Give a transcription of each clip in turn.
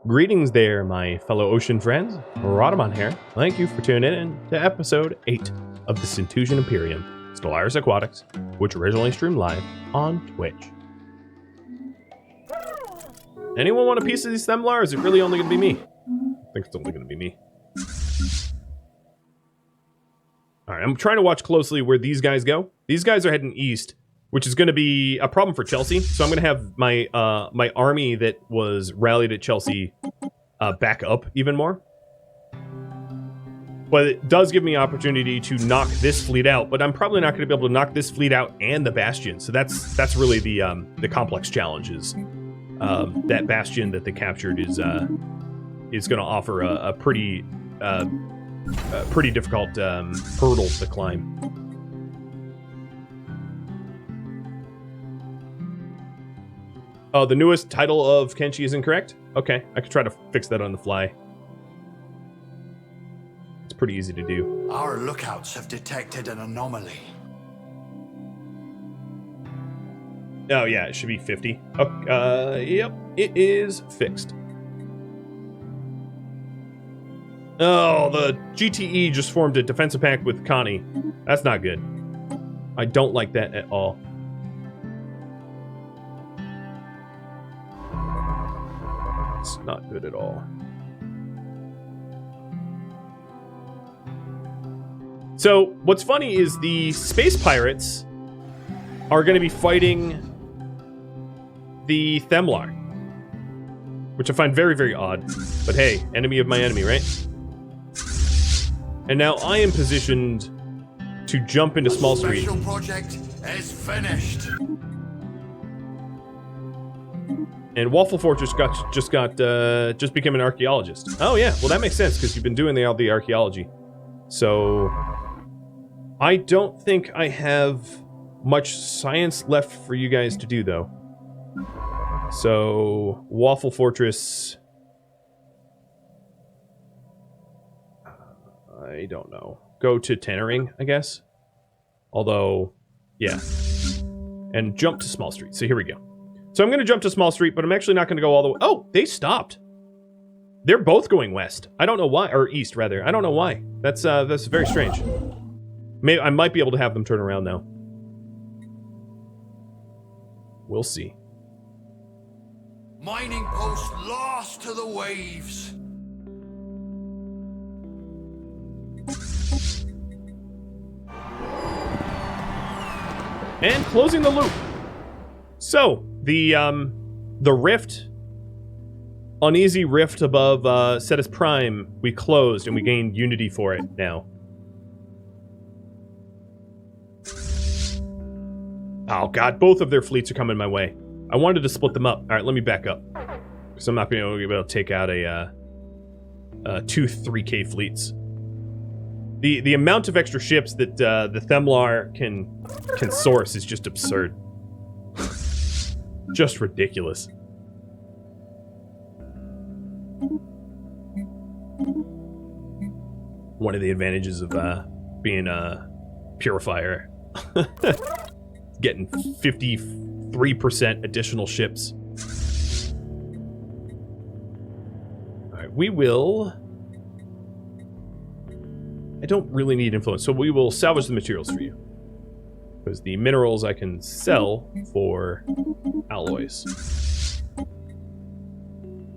Greetings there, my fellow ocean friends. Rhadamant here. Thank you for tuning in to episode 8 of the Cetusian Imperium, Stellaris Aquatics, which originally streamed live on Twitch. Anyone want a piece of these Themlar, or is it really only going to be me? I think it's only going to be me. Alright, I'm trying to watch closely where these guys go. These guys are heading east, which is going to be a problem for Chelsea. So I'm going to have my my army that was rallied at Chelsea back up even more. But it does give me opportunity to knock this fleet out. But I'm probably not going to be able to knock this fleet out and the Bastion. So that's really the complex challenge is that Bastion that they captured is going to offer a pretty difficult hurdle to climb. Oh, the newest title of Kenshi is incorrect? Okay, I could try to fix that on the fly. It's pretty easy to do. Our lookouts have detected an anomaly. Oh yeah, it should be 50. Yep, it is fixed. Oh, the GTE just formed a defensive pact with Connie. That's not good. I don't like that at all. It's not good at all. So, what's funny is the space pirates are going to be fighting the Themlar, which I find very, very odd. But hey, enemy of my enemy, right? And now I am positioned to jump into Small Street. The special project is finished. And Waffle Fortress just became an archaeologist. Oh yeah, well that makes sense because you've been doing all the archaeology. So I don't think I have much science left for you guys to do though. So Waffle Fortress, I don't know. Go to Tannering, I guess. Although, yeah, and jump to Small Street. So here we go. So I'm going to jump to Small Street, but I'm actually not going to go all the way. Oh, they stopped. They're both going west. I don't know why, or east rather. I don't know why. That's very strange. Maybe I might be able to have them turn around now. We'll see. Mining post lost to the waves. And closing the loop. So, the rift, uneasy rift above Cetus Prime, we closed and we gained unity for it now. Oh god, both of their fleets are coming my way. I wanted to split them up. Alright, let me back up. Because I'm not going to be able to take out two 3K fleets. The amount of extra ships that the Themlar can source is just absurd. Just ridiculous. One of the advantages of being a purifier. Getting 53% additional ships. Alright, we will... I don't really need influence, so we will salvage the materials for you. Because the minerals I can sell for alloys.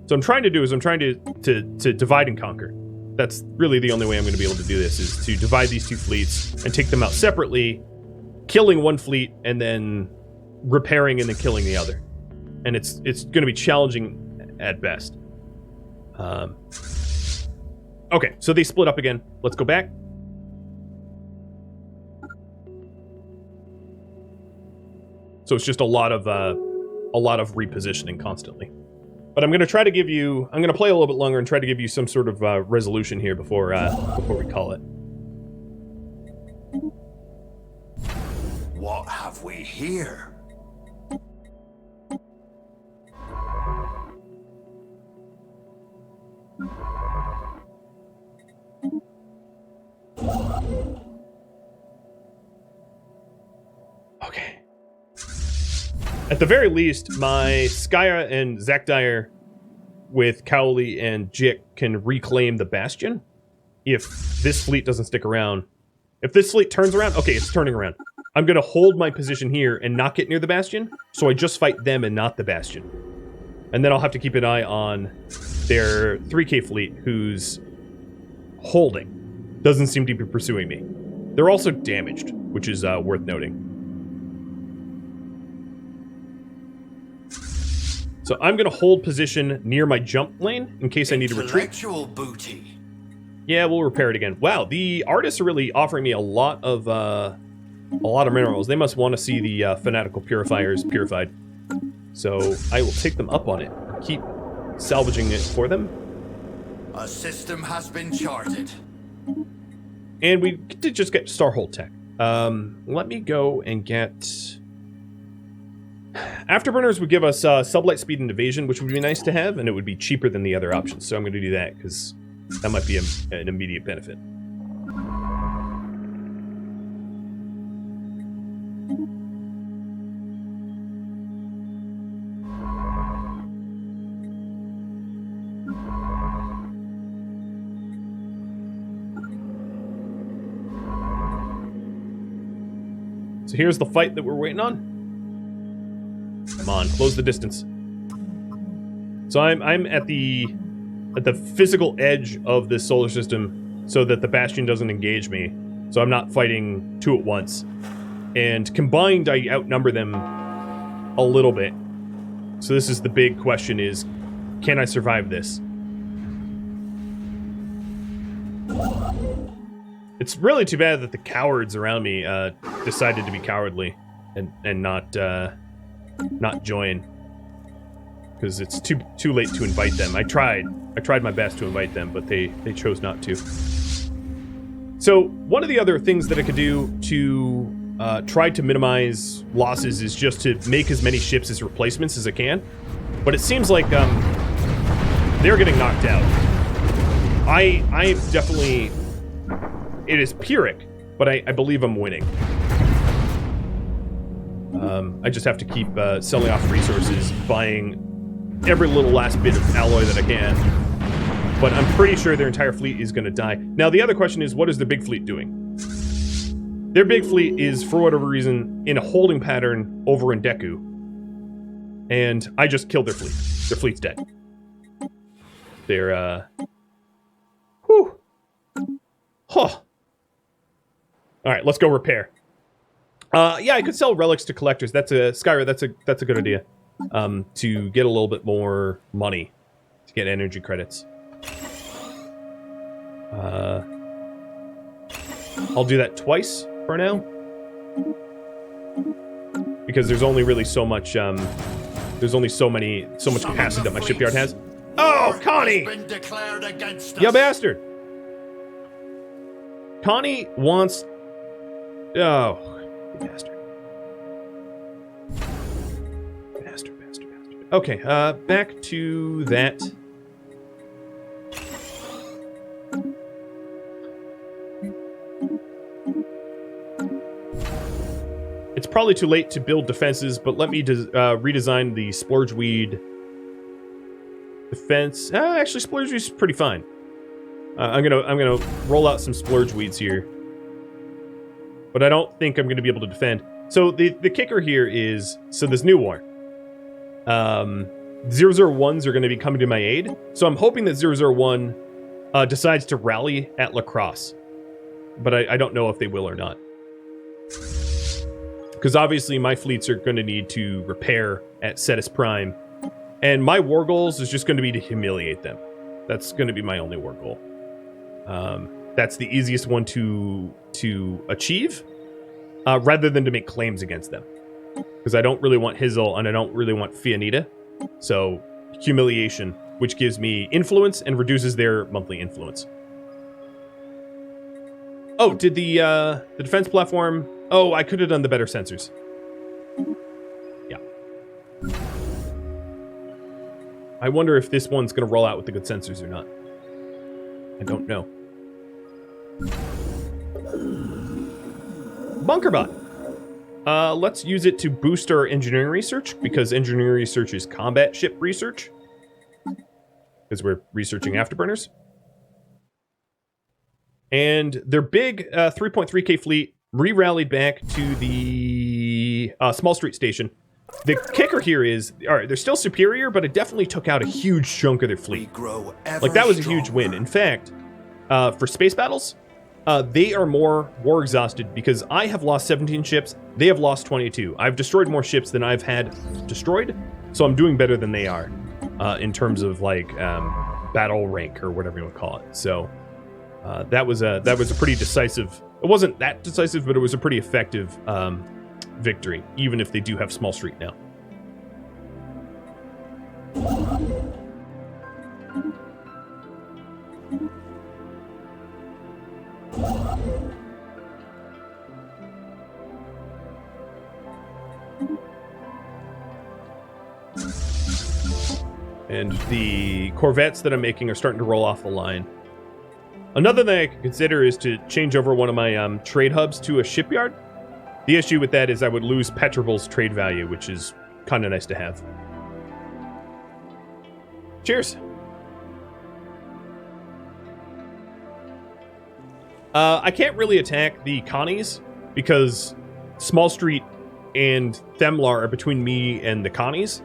So I'm trying to divide and conquer. That's really the only way I'm going to be able to do this, is to divide these two fleets and take them out separately, killing one fleet and then repairing and then killing the other. And it's going to be challenging at best. Okay, so they split up again. Let's go back. So it's just a lot of repositioning constantly. But I'm going to try to give you... I'm going to play a little bit longer and try to give you some sort of resolution here before we call it. What have we here? Okay. At the very least, my Skya and Zakdire with Cowley and Jick can reclaim the Bastion if this fleet doesn't stick around. If this fleet turns around, okay, it's turning around. I'm going to hold my position here and not get near the Bastion, so I just fight them and not the Bastion. And then I'll have to keep an eye on their 3K fleet, who's holding. Doesn't seem to be pursuing me. They're also damaged, which is worth noting. So I'm going to hold position near my jump lane in case I need to retreat. Intellectual booty. Yeah, we'll repair it again. Wow, the artists are really offering me a lot of minerals. They must want to see the fanatical purifiers purified. So I will take them up on it. Keep salvaging it for them. A system has been charted. And we did just get Starhold tech. Let me go and get... Afterburners would give us sublight speed and evasion, which would be nice to have, and it would be cheaper than the other options. So I'm going to do that, because that might be an immediate benefit. So here's the fight that we're waiting on. Come on, close the distance. So I'm at the physical edge of this solar system so that the Bastion doesn't engage me. So I'm not fighting two at once. And combined, I outnumber them a little bit. So this is the big question is, can I survive this? It's really too bad that the cowards around me decided to be cowardly and not join, because it's too late to invite them. I tried my best to invite them, but they chose not to. So one of the other things that I could do to try to minimize losses is just to make as many ships as replacements as I can. But it seems like they're getting knocked out. I definitely... It is Pyrrhic, but I believe I'm winning. I just have to keep selling off resources, buying every little last bit of alloy that I can. But I'm pretty sure their entire fleet is going to die. Now, the other question is, what is their big fleet doing? Their big fleet is, for whatever reason, in a holding pattern over in Deku. And I just killed their fleet. Their fleet's dead. They're, whew. Huh. Alright, let's go repair. Yeah, I could sell relics to collectors. That's a Skyra, that's a good idea. To get a little bit more money. To get energy credits. I'll do that twice for now. Because there's only really so much, there's only so much capacity that my shipyard has. Oh, Connie! You bastard! Connie wants... Oh, you bastard. Bastard. Okay, back to that. It's probably too late to build defenses, but let me redesign the Splurge Weed defense. Actually, Splurge Weed's pretty fine. I'm gonna roll out some Splurge Weeds here. But I don't think I'm gonna be able to defend. So the kicker here is, so this new war. 001s are gonna be coming to my aid. So I'm hoping that 001 decides to rally at La Crosse. But I don't know if they will or not. Because obviously my fleets are gonna need to repair at Cetus Prime. And my war goals is just gonna be to humiliate them. That's gonna be my only war goal. That's the easiest one to achieve, rather than to make claims against them. Because I don't really want Hizzle, and I don't really want Fianita. So, humiliation, which gives me influence and reduces their monthly influence. Oh, did the defense platform... Oh, I could have done the better sensors. Yeah. I wonder if this one's going to roll out with the good sensors or not. I don't know. Bunkerbot. Let's use it to boost our engineering research, because engineering research is combat ship research. because we're researching afterburners. And their big 3.3k fleet re-rallied back to the Small Street Station. The kicker here is, all right, they're still superior, but it definitely took out a huge chunk of their fleet. Like, that was a huge win. In fact, for space battles, they are more war exhausted because I have lost 17 ships. They have lost 22. I've destroyed more ships than I've had destroyed, so I'm doing better than they are in terms of, like, battle rank or whatever you want to call it. So that was a pretty decisive. It wasn't that decisive, but it was a pretty effective victory, even if they do have Small Street now. And the Corvettes that I'm making are starting to roll off the line. Another thing I could consider is to change over one of my trade hubs to a shipyard. The issue with that is I would lose Petrobel's trade value, which is kind of nice to have. Cheers. I can't really attack the Connies because Small Street and Themlar are between me and the Connies.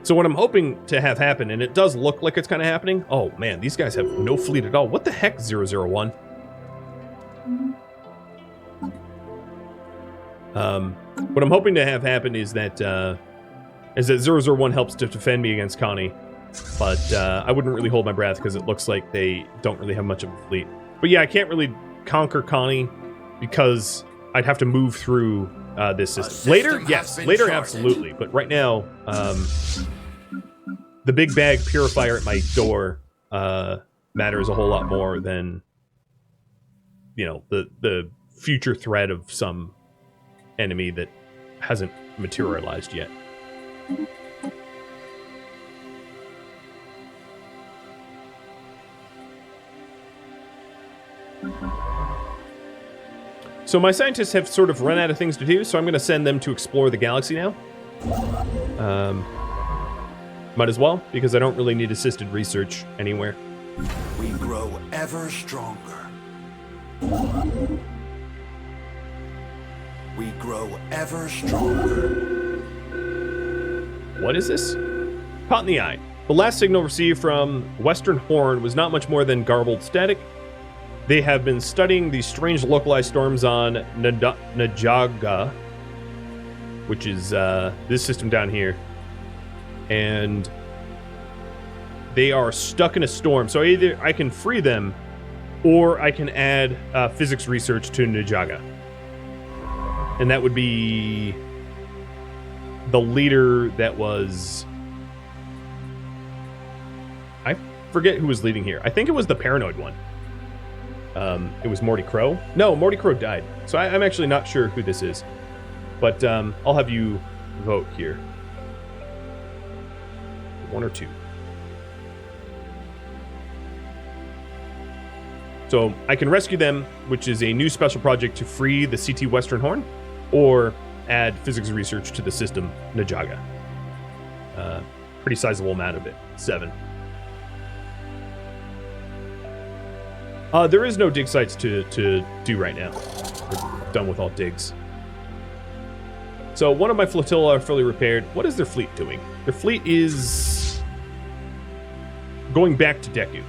So what I'm hoping to have happen, and it does look like it's kind of happening. Oh man, these guys have no fleet at all. What the heck, 001? What I'm hoping to have happen is that 001 helps to defend me against Connie. But I wouldn't really hold my breath because it looks like they don't really have much of a fleet. But yeah, I can't really conquer Connie because I'd have to move through this system. Later, yes. Later, absolutely. But right now, the big bag purifier at my door matters a whole lot more than, you know, the future threat of some enemy that hasn't materialized yet. So my scientists have sort of run out of things to do, so I'm going to send them to explore the galaxy now. Might as well, because I don't really need assisted research anywhere. We grow ever stronger. We grow ever stronger. What is this? Caught in the eye. The last signal received from Western Horn was not much more than garbled static. They have been studying these strange localized storms on Najaga, which is this system down here. And they are stuck in a storm. So either I can free them, or I can add physics research to Najaga. And that would be the leader that was... I forget who was leading here. I think it was the paranoid one. It was Morty Crow. No, Morty Crow died. So I'm actually not sure who this is. But I'll have you vote here. One or two. So I can rescue them, which is a new special project to free the CT Western Horn, or add physics research to the system Najaga. Pretty sizable amount of it. 7. There is no dig sites to do right now. We're done with all digs. So one of my flotilla are fully repaired. What is their fleet doing? Their fleet is going back to Deku.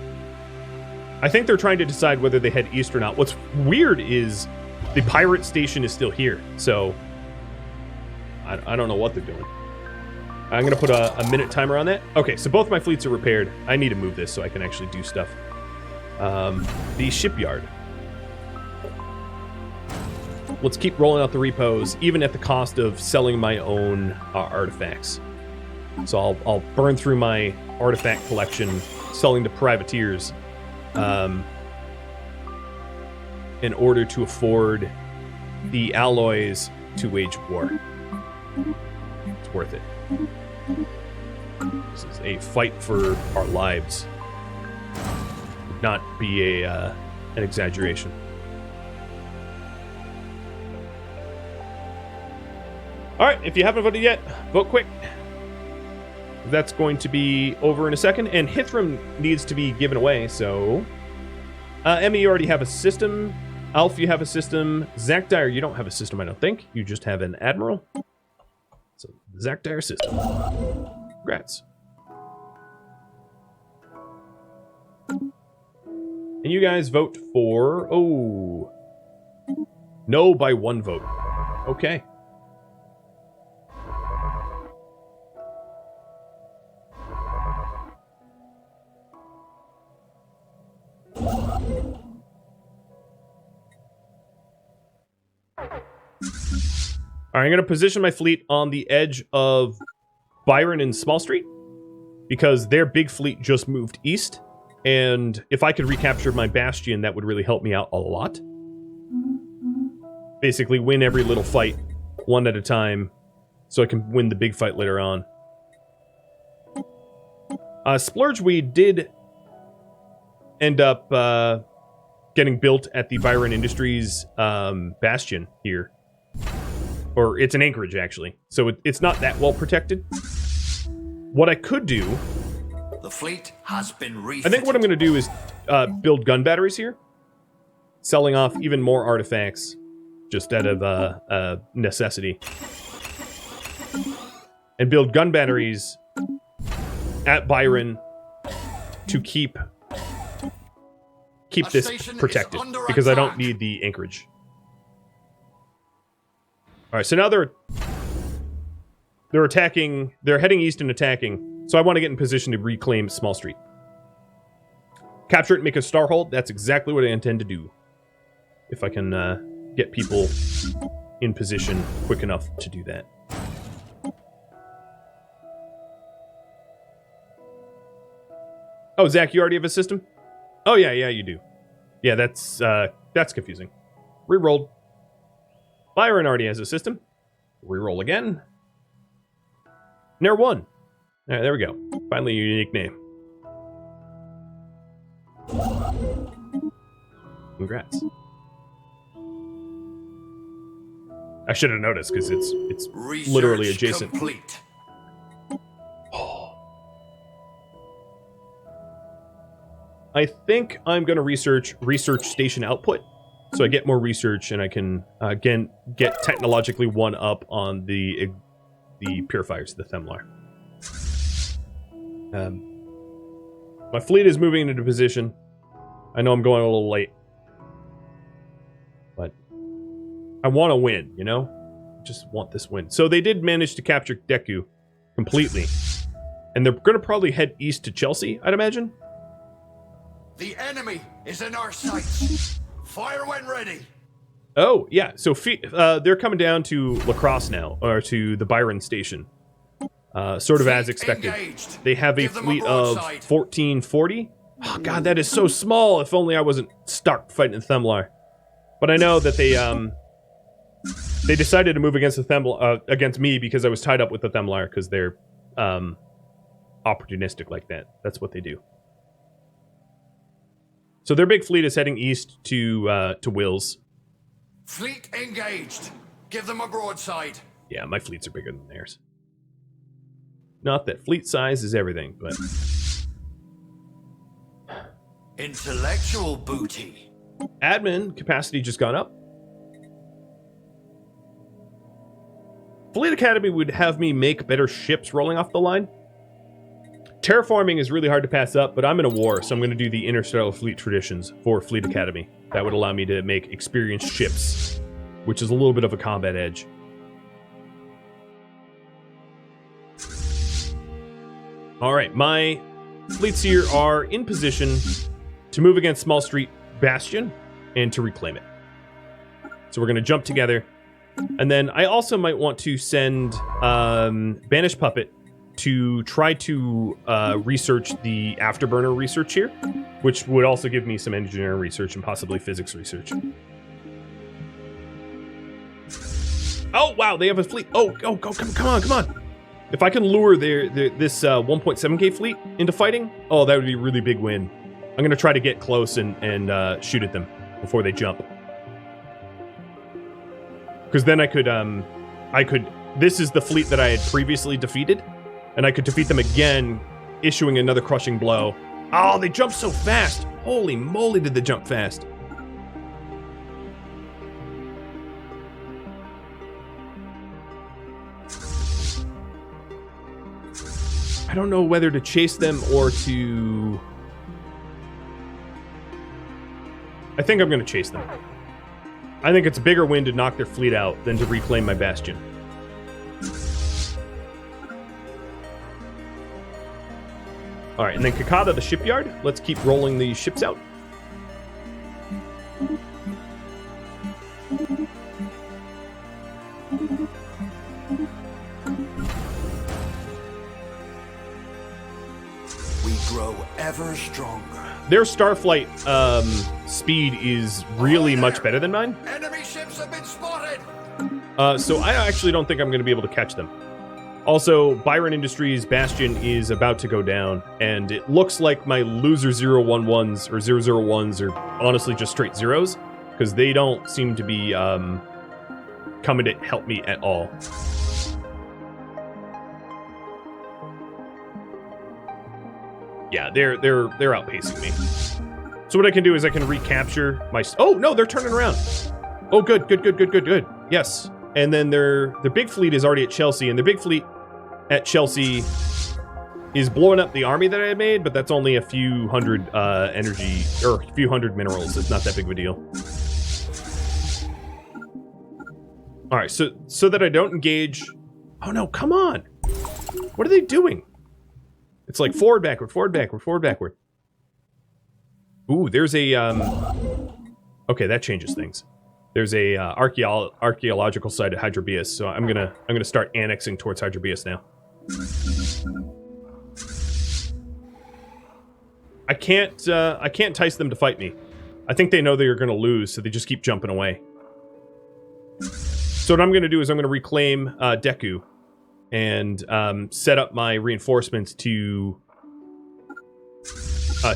I think they're trying to decide whether they head east or not. What's weird is the pirate station is still here. So I don't know what they're doing. I'm going to put a minute timer on that. Okay, so both my fleets are repaired. I need to move this so I can actually do stuff. The shipyard. Let's keep rolling out the repos, even at the cost of selling my own artifacts. So I'll burn through my artifact collection, selling to privateers, in order to afford the alloys to wage war. It's worth it. This is a fight for our lives. Would not be an exaggeration. All right, if you haven't voted yet, vote quick. That's going to be over in a second. And Hithram needs to be given away, so... Emmy, you already have a system. Alf, you have a system. Zach Dyer, you don't have a system, I don't think. You just have an Admiral. So, Zach Dyer system. Congrats. And you guys vote for... Oh. No by 1 vote. Okay. All right, I'm going to position my fleet on the edge of Byron and Small Street because their big fleet just moved east. And if I could recapture my Bastion, that would really help me out a lot. Basically, win every little fight one at a time so I can win the big fight later on. Splurgeweed did end up getting built at the Byron Industries Bastion here. Or it's an anchorage, actually. So it's not that well protected. What I could do... The fleet has been refitted. I think what I'm going to do is build gun batteries here. Selling off even more artifacts. Just out of necessity. And build gun batteries at Byron to keep this protected. Because I don't need the anchorage. Alright, so now they're attacking, they're heading east and attacking, so I want to get in position to reclaim Small Street. Capture it and make a starhold, that's exactly what I intend to do. If I can get people in position quick enough to do that. Oh, Zach, you already have a system? Oh, yeah, you do. Yeah, that's confusing. Rerolled. Byron already has a system. Reroll again. Nair 1. All right, there we go. Finally, a unique name. Congrats. I should have noticed because it's literally adjacent. Complete. I think I'm going to research station output. So I get more research, and I can, again, get technologically one up on the purifiers, the Themlar. My fleet is moving into position. I know I'm going a little late. But I want to win, you know? I just want this win. So they did manage to capture Deku completely. And they're going to probably head east to Chelsea, I'd imagine. The enemy is in our sights. Fire when ready. Oh, yeah. So they're coming down to La Crosse now, or to the Byron station. Sort of as expected. Engaged. They have a fleet of 1440. Oh, God, that is so small. If only I wasn't stuck fighting Themlar. But I know that they decided to move against the Themlar, against me because I was tied up with the Themlar because they're opportunistic like that. That's what they do. So their big fleet is heading east to Wills. Fleet engaged. Give them a broadside. Yeah, my fleets are bigger than theirs. Not that fleet size is everything, but... Intellectual booty. Admin capacity just gone up. Fleet Academy would have me make better ships rolling off the line. Terraforming is really hard to pass up, but I'm in a war, so I'm going to do the Interstellar Fleet Traditions for Fleet Academy. That would allow me to make experienced ships, which is a little bit of a combat edge. Alright, my fleets here are in position to move against Small Street Bastion and to reclaim it. So we're going to jump together. And then I also might want to send Banished Puppet to try to research the Afterburner research here, which would also give me some engineering research and possibly physics research. Oh, wow, they have a fleet. Oh, come on. If I can lure this 1.7k fleet into fighting, oh, that would be a really big win. I'm going to try to get close and shoot at them before they jump. Because then I could, this is the fleet that I had previously defeated. And I could defeat them again, issuing another crushing blow. Oh, they jump so fast! Holy moly, did they jump fast. I don't know whether to chase them or to... I think I'm going to chase them. I think it's a bigger win to knock their fleet out than to reclaim my bastion. Alright, and then Kakata, the shipyard. Let's keep rolling these ships out. We grow ever stronger. Their starflight speed is really much better than mine. Enemy ships have been spotted. So I actually don't think I'm going to be able to catch them. Also, Byron Industries' Bastion is about to go down, and it looks like my loser 011s or 001s are honestly just straight zeros, because they don't seem to be coming to help me at all. Yeah, they're outpacing me. So what I can do is I can recapture my... Oh, no, they're turning around. Oh, good. Yes. And then their big fleet is already at Chelsea, and their big fleet at Chelsea is blowing up the army that I made, but that's only a few hundred energy, or a few hundred minerals. It's not that big of a deal. All right, so that I don't engage... Oh, no, come on. What are they doing? It's like forward, backward, forward, backward, forward, backward. Ooh, there's a... Okay, that changes things. There's a archaeological site at Hydrobius, so I'm gonna start annexing towards Hydrobius now. I can't entice them to fight me. I think they know they are gonna lose, so they just keep jumping away. So what I'm gonna do is I'm gonna reclaim Deku and set up my reinforcements to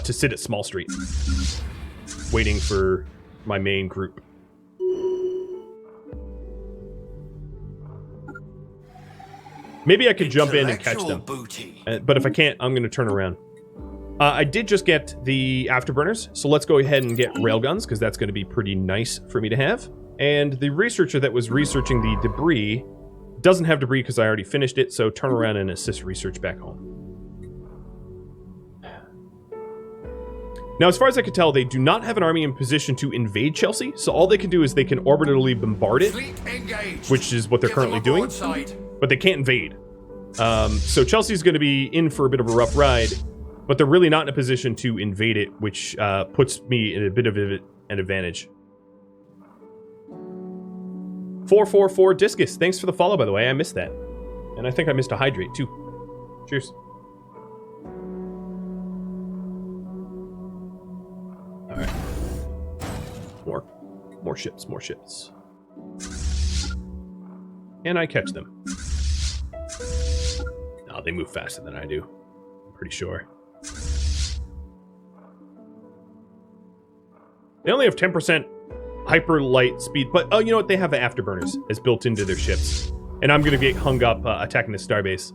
sit at Small Street, waiting for my main group. Maybe I could jump in and catch them. But if I can't, I'm going to turn around. I did just get the afterburners, so let's go ahead and get railguns, because that's going to be pretty nice for me to have. And the researcher that was researching the debris doesn't have debris because I already finished it, so turn around and assist research back home. Now, as far as I can tell, they do not have an army in position to invade Chelsea, so all they can do is they can orbitally bombard it, which is what they're currently doing, but they can't invade. So Chelsea's going to be in for a bit of a rough ride, but they're really not in a position to invade it, which puts me in a bit of an advantage. 444 Discus, thanks for the follow, by the way. I missed that. And I think I missed a hydrate, too. Cheers. Alright. More ships, more ships. And I catch them. Oh, they move faster than I do. I'm pretty sure. They only have 10% hyper light speed, but oh, you know what? They have afterburners as built into their ships. And I'm going to get hung up attacking the starbase.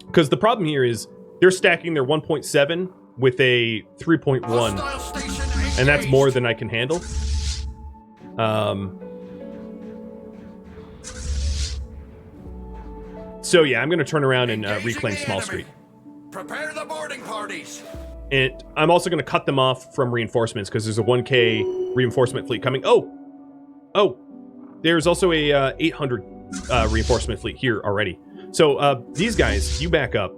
Because the problem here is they're stacking their 1.7 with a 3.1. And that's more than I can handle. So yeah, I'm going to turn around and reclaim Small Street. Prepare the boarding parties. And I'm also going to cut them off from reinforcements because there's a 1K reinforcement fleet coming. Oh, there's also a 800 reinforcement fleet here already. So these guys, you back up.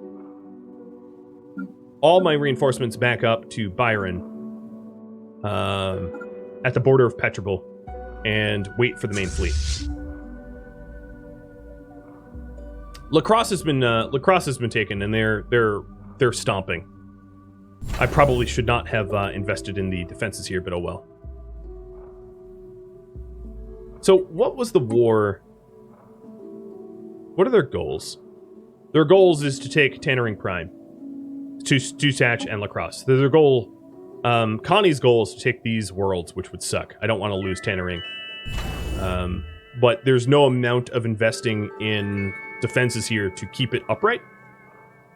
All my reinforcements back up to Byron at the border of Petrable and wait for the main fleet. Lacrosse has been taken, and they're stomping. I probably should not have invested in the defenses here, but oh well. So, what was the war? What are their goals? Their goals is to take Tannering Prime, to Satch and Lacrosse. Their goal, Connie's goal is to take these worlds, which would suck. I don't want to lose Tannering. But there's no amount of investing in defenses here to keep it upright.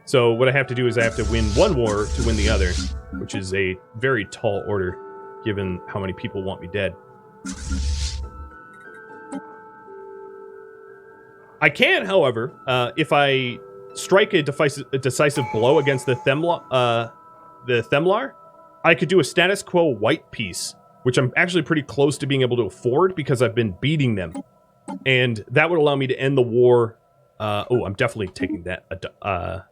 So what I have to do is I have to win one war to win the other, which is a very tall order, given how many people want me dead. I can, however, if I strike a decisive blow against the Themlar, I could do a status quo white piece, which I'm actually pretty close to being able to afford because I've been beating them. And that would allow me to end the war. I'm definitely taking that.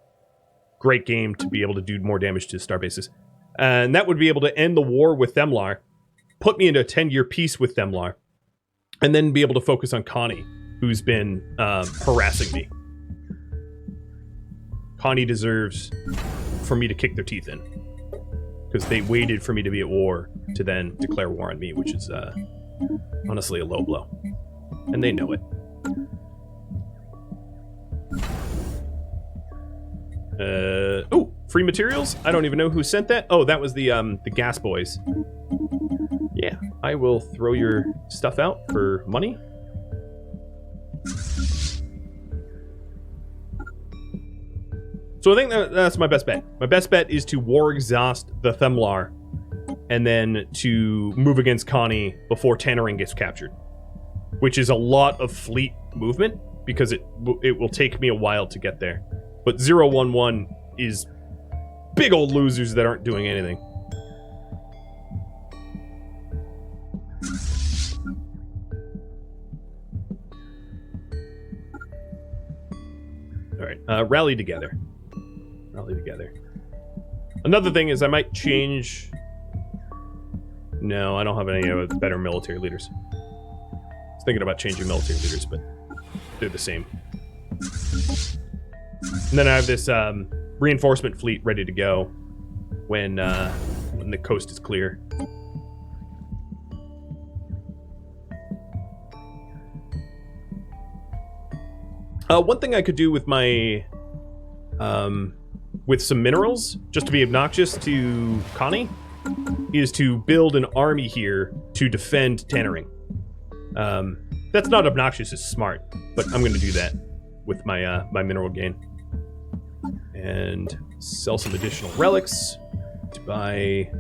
Great game to be able to do more damage to star bases. And that would be able to end the war with Themlar, put me into a 10-year peace with Themlar, and then be able to focus on Connie, who's been harassing me. Connie deserves for me to kick their teeth in, because they waited for me to be at war to then declare war on me, which is honestly a low blow. And they know it. Free materials? I don't even know who sent that. Oh, that was the gas boys. Yeah, I will throw your stuff out for money. So I think that's my best bet. My best bet is to war exhaust the Themlar, and then to move against Connie before Tannering gets captured, which is a lot of fleet movement because it will take me a while to get there. But 011 is big old losers that aren't doing anything. All right, rally together. Rally together. Another thing is I might change... No, I don't have any better military leaders. I was thinking about changing military leaders, but they're the same. And then I have this reinforcement fleet ready to go when the coast is clear. One thing I could do with my with some minerals, just to be obnoxious to Connie, is to build an army here to defend Tannering. That's not obnoxious, it's smart, but I'm going to do that with my my mineral gain. And sell some additional relics to buy...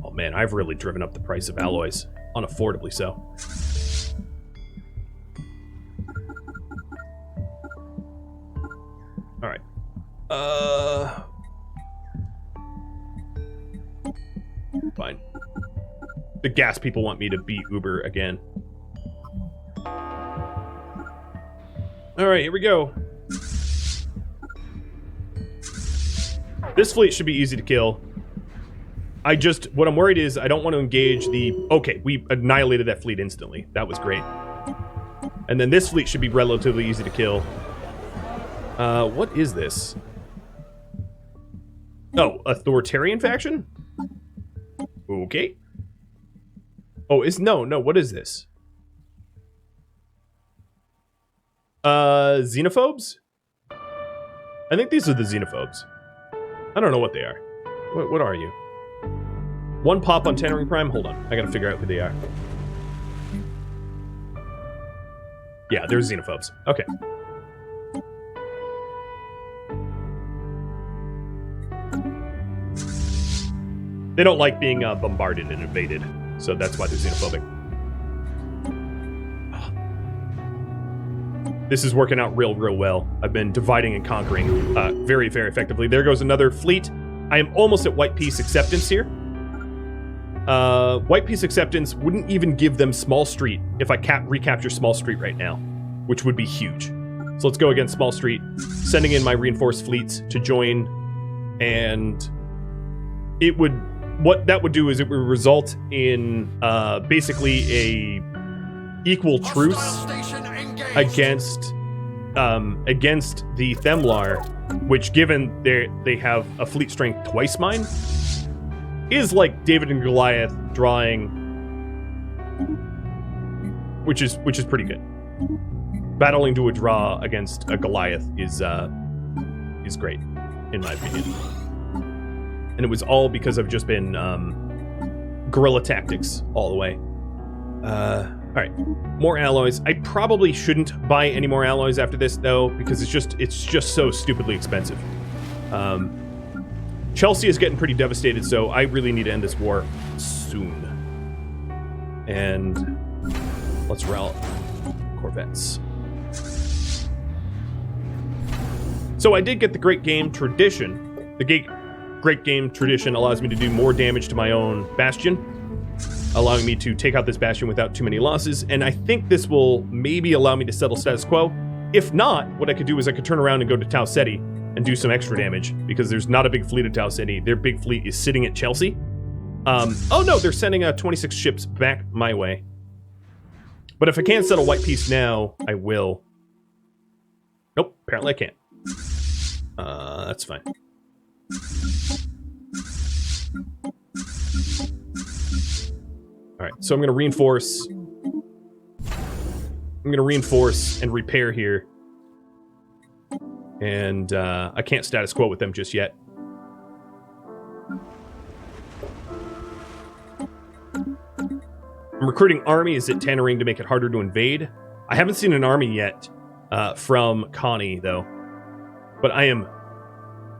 Oh man, I've really driven up the price of alloys, unaffordably so. Alright. Fine. The gas people want me to beat Uber again. Alright, here we go. This fleet should be easy to kill. What I'm worried is I don't want to engage the... Okay, we annihilated that fleet instantly. That was great. And then this fleet should be relatively easy to kill. What is this? Oh, authoritarian faction? Okay. Oh, no, what is this? Xenophobes? I think these are the xenophobes. I don't know what they are. What are you? One pop on Tannering Prime? Hold on. I gotta figure out who they are. Yeah, they're xenophobes. Okay. They don't like being bombarded and invaded, so that's why they're xenophobic. This is working out real well. I've been dividing and conquering very, very effectively. There goes another fleet. I am almost at White Peace Acceptance here. White Peace Acceptance wouldn't even give them Small Street if I recapture Small Street right now, which would be huge. So let's go against Small Street, sending in my reinforced fleets to join, and it would... What that would do is it would result in basically a equal truce against the Themlar, which, given they have a fleet strength twice mine, is like David and Goliath drawing, which is pretty good. Battling to a draw against a Goliath is great, in my opinion. And it was all because I've just been guerrilla tactics all the way. Alright, more alloys. I probably shouldn't buy any more alloys after this, though, because it's just so stupidly expensive. Chelsea is getting pretty devastated, so I really need to end this war soon. And let's route corvettes. So I did get the Great Game Tradition. The Great Game Tradition allows me to do more damage to my own bastion, allowing me to take out this bastion without too many losses, and I think this will maybe allow me to settle status quo. If not, what I could do is I could turn around and go to Tau Ceti and do some extra damage, because there's not a big fleet at Tau Ceti. Their big fleet is sitting at Chelsea. Oh no, they're sending 26 ships back my way. But if I can't settle White Peace now, I will. Nope, apparently I can't. That's fine. Alright, so I'm going to reinforce. I'm going to reinforce and repair here. And I can't status quo with them just yet. I'm recruiting armies at Tannering to make it harder to invade. I haven't seen an army yet from Connie, though. But I am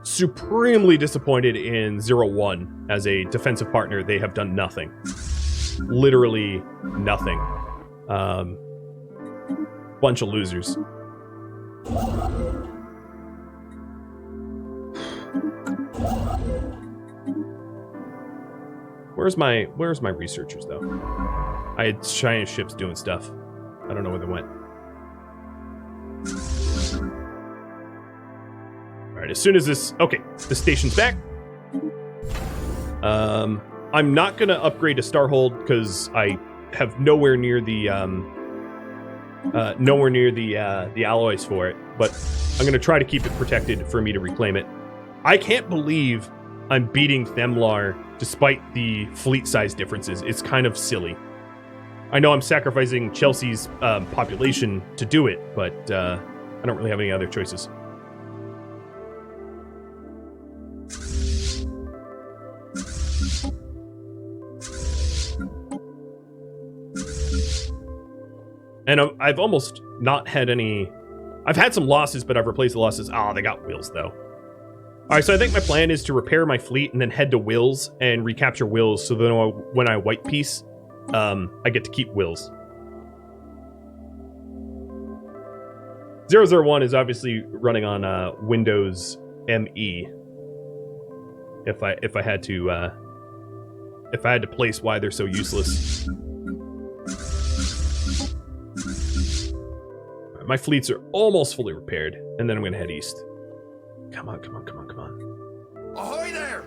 supremely disappointed in 01 as a defensive partner. They have done nothing. Literally nothing. Bunch of losers. Where's my researchers, though? I had giant ships doing stuff. I don't know where they went. Alright, as soon as this... Okay, the station's back. I'm not going to upgrade to Starhold because I have nowhere near the alloys for it, but I'm going to try to keep it protected for me to reclaim it. I can't believe I'm beating Themlar despite the fleet size differences. It's kind of silly. I know I'm sacrificing Chelsea's population to do it, but I don't really have any other choices. And I've almost not had any... I've had some losses, but I've replaced the losses. Ah, they got Wills, though. Alright, so I think my plan is to repair my fleet and then head to Wills and recapture Wills, so then when I white peace, I get to keep Wills. 001 is obviously running on Windows ME. If I had to place why they're so useless. My fleets are almost fully repaired, and then I'm going to head east. Come on, come on, come on, come on. Ahoy there!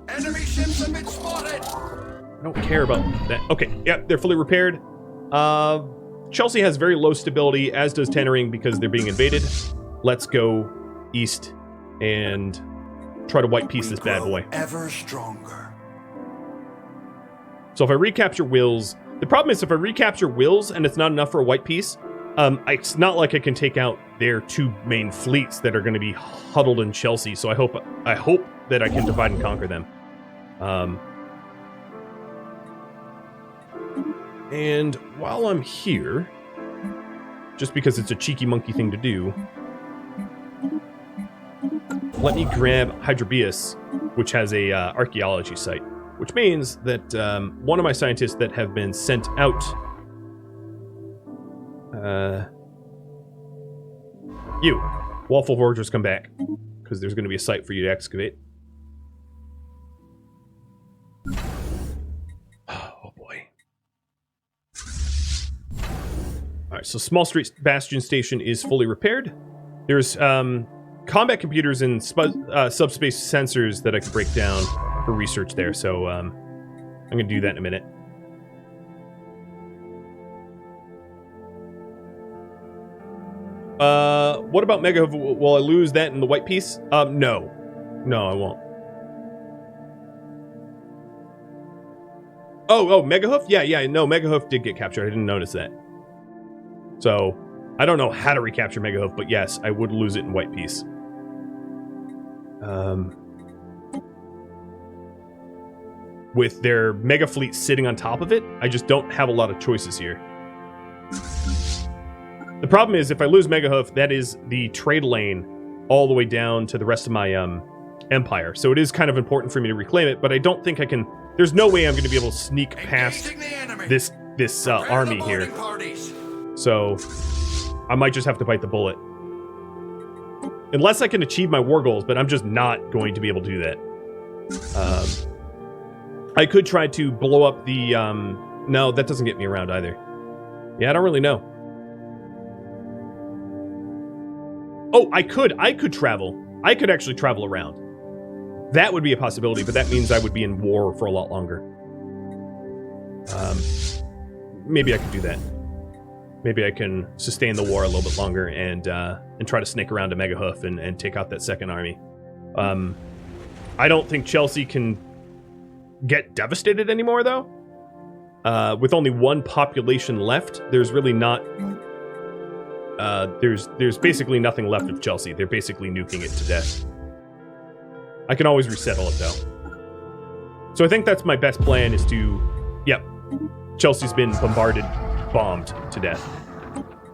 Enemy ships have been spotted! I don't care about that. Okay, yeah, they're fully repaired. Chelsea has very low stability, as does Tannering, because they're being invaded. Let's go east and try to white peace this bad boy. Ever stronger. So if I recapture Wills... The problem is if I recapture Wills and it's not enough for a white peace... it's not like I can take out their two main fleets that are going to be huddled in Chelsea, so I hope that I can divide and conquer them. And while I'm here, just because it's a cheeky monkey thing to do, let me grab Hydrobius, which has a archaeology site, which means that one of my scientists that have been sent out... you, Waffle Forgers, come back, because there's going to be a site for you to excavate. Oh boy. Alright, so Small Street Bastion Station is fully repaired. There's combat computers and subspace sensors that I can break down for research there, so I'm going to do that in a minute. What about Mega Hoof? Will I lose that in the white piece? No. No, I won't. Oh, Mega Hoof? Yeah, no, Mega Hoof did get captured. I didn't notice that. So, I don't know how to recapture Mega Hoof, but yes, I would lose it in white piece. With their Mega Fleet sitting on top of it, I just don't have a lot of choices here. The problem is, if I lose Mega Hoof, that is the trade lane all the way down to the rest of my Empire. So it is kind of important for me to reclaim it, but I don't think I can... There's no way I'm going to be able to sneak past this army here. So I might just have to bite the bullet. Unless I can achieve my war goals, but I'm just not going to be able to do that. I could try to blow up the... no, that doesn't get me around either. Yeah, I don't really know. Oh, I could travel. I could actually travel around. That would be a possibility, but that means I would be in war for a lot longer. Maybe I could do that. Maybe I can sustain the war a little bit longer and try to snake around to Mega Hoof and take out that second army. I don't think Chelsea can get devastated anymore, though. With only one population left, there's really not... there's basically nothing left of Chelsea. They're basically nuking it to death. I can always resettle it, though. So I think that's my best plan, is to... Yep. Chelsea's been bombed to death.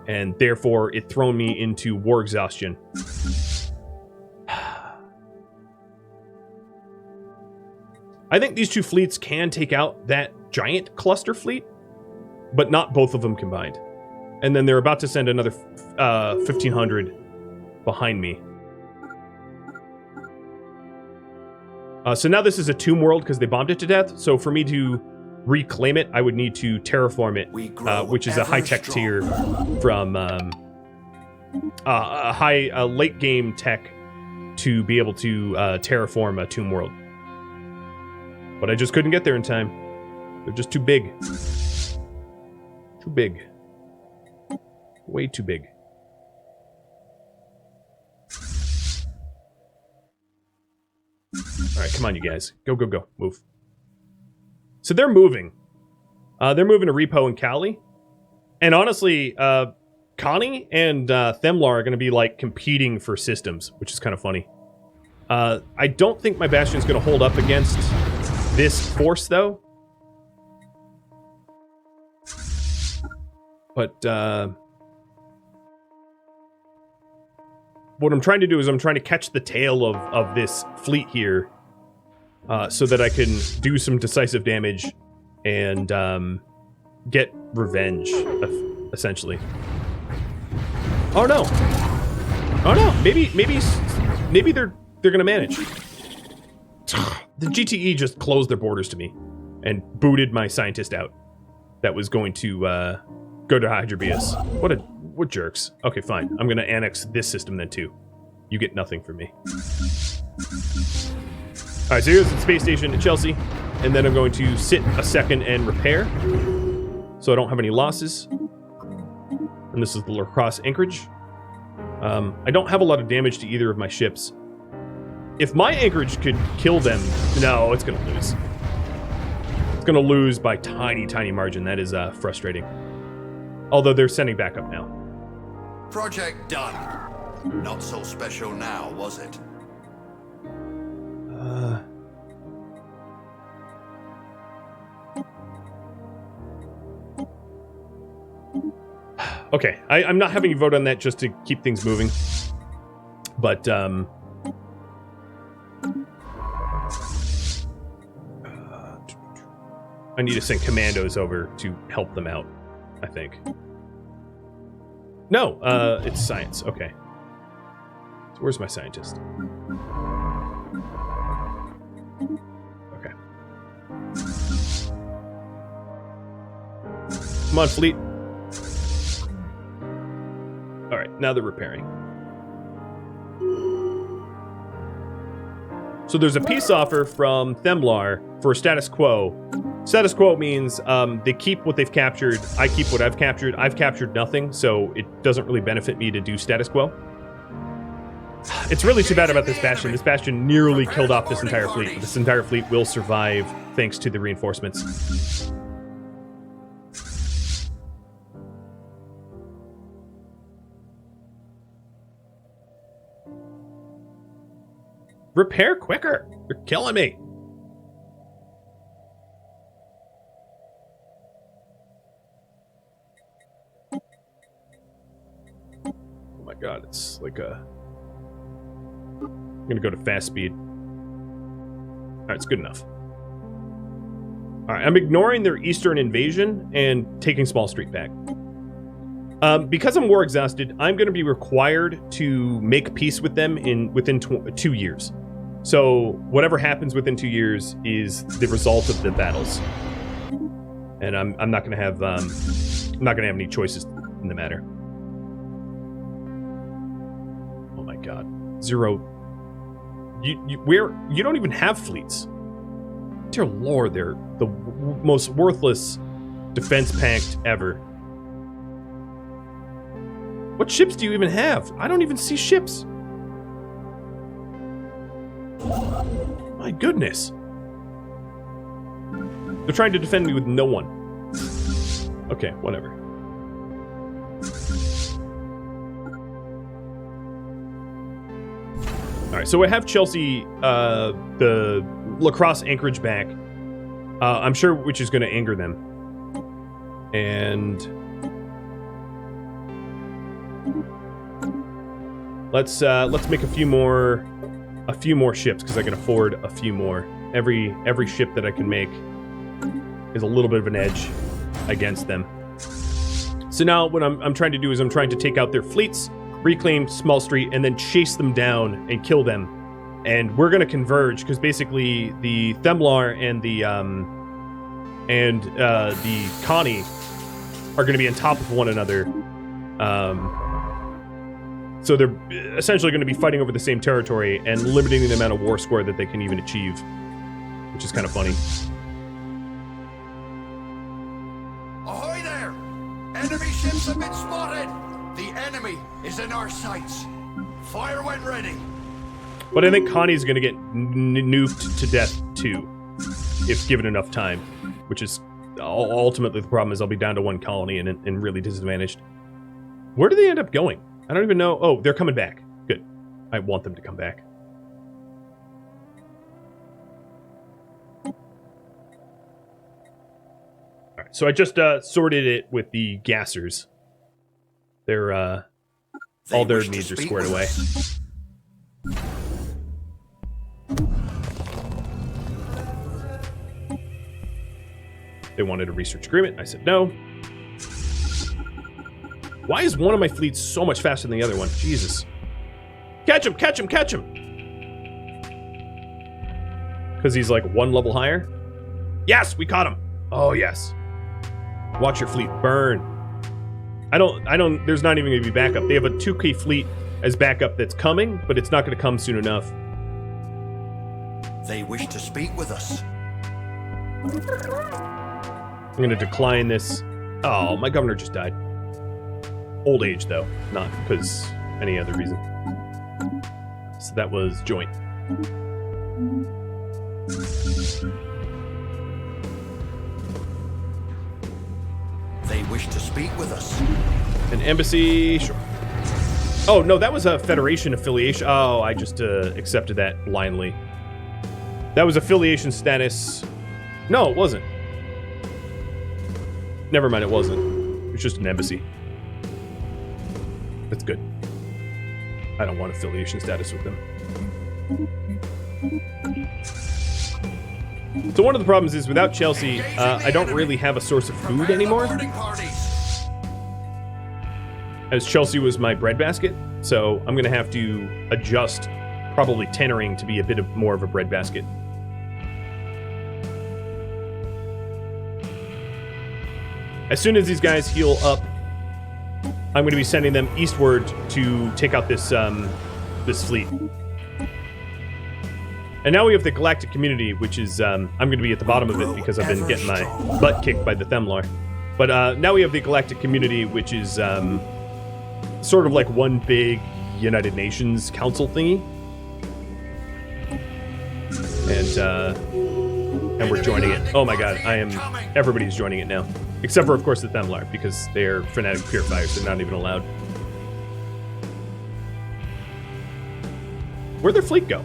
And therefore, it thrown me into war exhaustion. I think these two fleets can take out that giant cluster fleet, but not both of them combined. And then they're about to send another 1,500 behind me. So now this is a tomb world because they bombed it to death. So for me to reclaim it, I would need to terraform it, which is a high-tech tier from a late game tech to be able to terraform a tomb world. But I just couldn't get there in time. They're just too big. Too big. Way too big. Alright, come on, you guys. Go, go, go. Move. So they're moving. They're moving to Repo and Cali. And honestly, Connie and Themlar are going to be, like, competing for systems, which is kind of funny. I don't think my Bastion's going to hold up against this force, though. But, what I'm trying to do is I'm trying to catch the tail of this fleet here, so that I can do some decisive damage and get revenge, essentially. Oh no! Oh no! Maybe they're gonna manage. The GTE just closed their borders to me and booted my scientist out. That was going to go to Hydrobius. What jerks. Okay, fine. I'm gonna annex this system then too. You get nothing from me. Alright, so here's the space station at Chelsea. And then I'm going to sit a second and repair, so I don't have any losses. And this is the Lacrosse anchorage. I don't have a lot of damage to either of my ships. If my anchorage could kill them... No, it's gonna lose. It's gonna lose by tiny, tiny margin. That is frustrating. Although they're sending back up now. Project done. Not so special now, was it? Okay, I'm not having you vote on that just to keep things moving. But, I need to send commandos over to help them out, I think. No, it's science. Okay. So where's my scientist? Okay. Come on, fleet. All right, now they're repairing. So there's a peace offer from Themlar for status quo. Status quo means they keep what they've captured, I keep what I've captured. I've captured nothing, so it doesn't really benefit me to do status quo. It's really too bad about this Bastion. This Bastion nearly killed off this entire fleet, but this entire fleet will survive thanks to the reinforcements. Repair quicker! You're killing me! Oh my god, it's like a... I'm gonna go to fast speed. All right, it's good enough. All right, I'm ignoring their eastern invasion and taking Small Street back. Because I'm war exhausted, I'm going to be required to make peace with them within 2 years. So whatever happens within 2 years is the result of the battles, and I'm not going to have any choices in the matter. Oh my God, Zero, you don't even have fleets. Dear Lord, they're the most worthless defense pact ever. What ships do you even have? I don't even see ships. My goodness. They're trying to defend me with no one. Okay, whatever. Alright, so I have Chelsea, the lacrosse anchorage back. I'm sure which is going to anger them. And let's make a few more ships because I can afford a few more. Every ship that I can make is a little bit of an edge against them. So now what I'm trying to do is I'm trying to take out their fleets, reclaim Small Street, and then chase them down and kill them. And we're going to converge because basically the Themlar and the Connie are going to be on top of one another. So they're essentially going to be fighting over the same territory and limiting the amount of war score that they can even achieve, which is kind of funny. Ahoy there! Enemy ships have been spotted! The enemy is in our sights. Fire when ready. But I think Connie's going to get nuked to death too, if given enough time, which is ultimately the problem is I'll be down to one colony and really disadvantaged. Where do they end up going? I don't even know. Oh, they're coming back. Good. I want them to come back. All right, so I just sorted it with the gassers. They're all their needs are squared away. They wanted a research agreement. I said no. Why is one of my fleets so much faster than the other one? Jesus. Catch him, catch him, catch him! Because he's like one level higher? Yes, we caught him! Oh, yes. Watch your fleet burn. There's not even going to be backup. They have a 2K fleet as backup that's coming, but it's not going to come soon enough. They wish to speak with us. I'm going to decline this. Oh, my governor just died. Old age, though, not because any other reason. So that was joint. They wish to speak with us. An embassy, sure. Oh, no, that was a Federation affiliation. Oh, I just accepted that blindly. That was affiliation status. No, it wasn't. Never mind, it wasn't. It's just an embassy. That's good. I don't want affiliation status with them. So one of the problems is without Chelsea, I don't really have a source of food anymore. As Chelsea was my breadbasket, so I'm going to have to adjust probably tannering to be a bit more of a breadbasket. As soon as these guys heal up, I'm going to be sending them eastward to take out this this fleet. And now we have the Galactic community, which is I'm going to be at the bottom of it because I've been getting my butt kicked by the Themlar. But now we have the Galactic community, which is sort of like one big United Nations Council thingy. And we're joining it. Oh my god, everybody's joining it now. Except for, of course, the Themlar, because they're fanatic purifiers. They're not even allowed. Where'd their fleet go?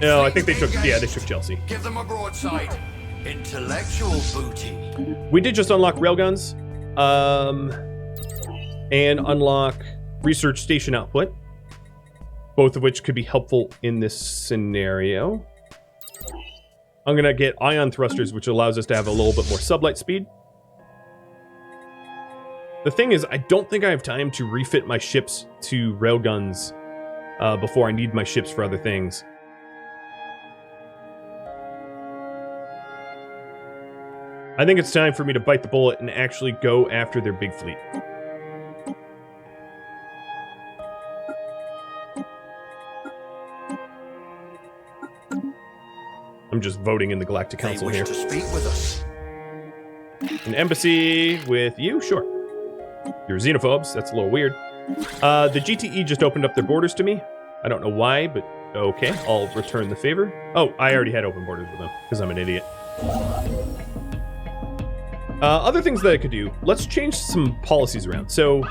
No, I think they took Chelsea. Give them a broadside. Intellectual booty. We did just unlock railguns, and unlock research station output. both of which could be helpful in this scenario. I'm going to get ion thrusters, which allows us to have a little bit more sublight speed. The thing is, I don't think I have time to refit my ships to railguns before I need my ships for other things. I think it's time for me to bite the bullet and actually go after their big fleet. I'm just voting in the Galactic Council here. To speak with us. An embassy with you? Sure. You're xenophobes. That's a little weird. The GTE just opened up their borders to me. I don't know why, but okay. I'll return the favor. Oh, I already had open borders with them because I'm an idiot. Other things that I could do. Let's change some policies around. So...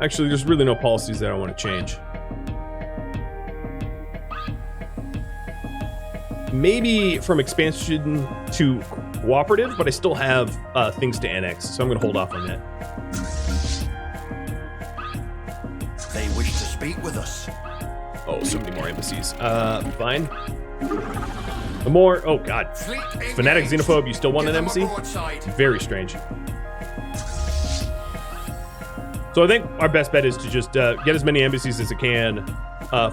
Actually, there's really no policies that I want to change. Maybe from expansion to cooperative, but I still have things to annex, so I'm going to hold off on that. They wish to speak with us. Oh, so many more embassies. Fine. The more... Oh, God. Fanatic xenophobe, you still want an embassy? Very strange. So I think our best bet is to just get as many embassies as it can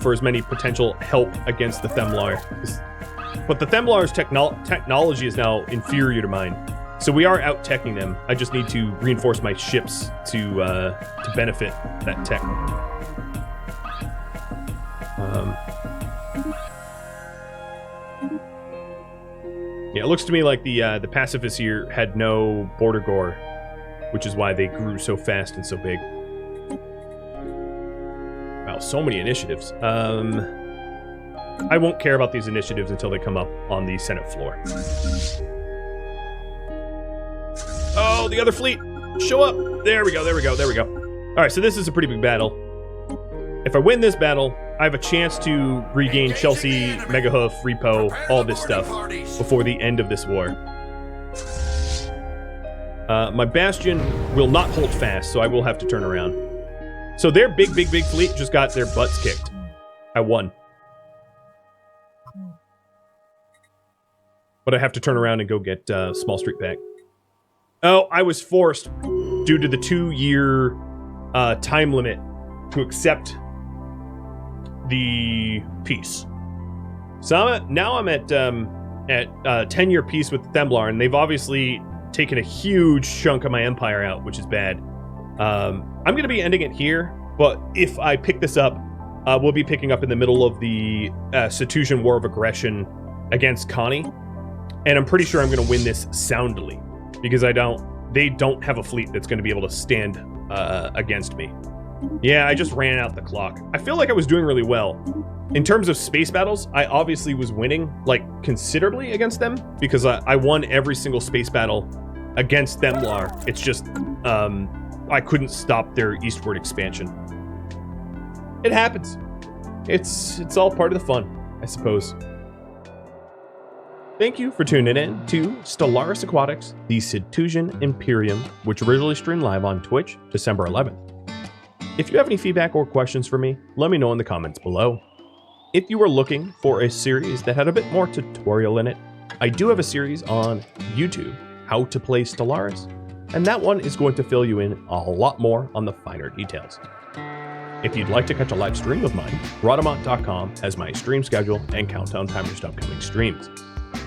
for as many potential help against the Themlar. But the Themlar's technology is now inferior to mine. So we are out-teching them. I just need to reinforce my ships to benefit that tech. Yeah, it looks to me like the pacifists here had no border gore, which is why they grew so fast and so big. Wow, so many initiatives. I won't care about these initiatives until they come up on the Senate floor. Oh, the other fleet! Show up! There we go, there we go, there we go. Alright, so this is a pretty big battle. If I win this battle, I have a chance to regain Chelsea, Megahoof, Repo, all this stuff before the end of this war. My Bastion will not hold fast, so I will have to turn around. So their big fleet just got their butts kicked. I won. But I have to turn around and go get Small Street back. Oh, I was forced, due to the 2-year time limit, to accept the peace. So now I'm at 10-year peace with Themlar, and they've obviously taken a huge chunk of my empire out, which is bad. I'm going to be ending it here, but if I pick this up, we'll be picking up in the middle of the Cetusian War of Aggression against Connie, and I'm pretty sure I'm going to win this soundly, because they don't have a fleet that's going to be able to stand against me. Yeah, I just ran out the clock. I feel like I was doing really well. In terms of space battles, I obviously was winning, like, considerably against them, because I won every single space battle against Themlar. It's just, I couldn't stop their eastward expansion. It happens. It's all part of the fun, I suppose. Thank you for tuning in to Stellaris Aquatics, the Cetusian Imperium, which originally streamed live on Twitch, December 11th. If you have any feedback or questions for me, let me know in the comments below. If you were looking for a series that had a bit more tutorial in it, I do have a series on YouTube, How to Play Stellaris, and that one is going to fill you in a lot more on the finer details. If you'd like to catch a live stream of mine, Rhadamant.com has my stream schedule and countdown timers to upcoming streams.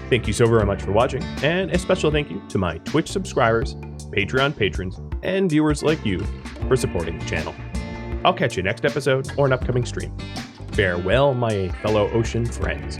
Thank you so very much for watching, and a special thank you to my Twitch subscribers, Patreon patrons, and viewers like you for supporting the channel. I'll catch you next episode or an upcoming stream. Farewell, my fellow ocean friends.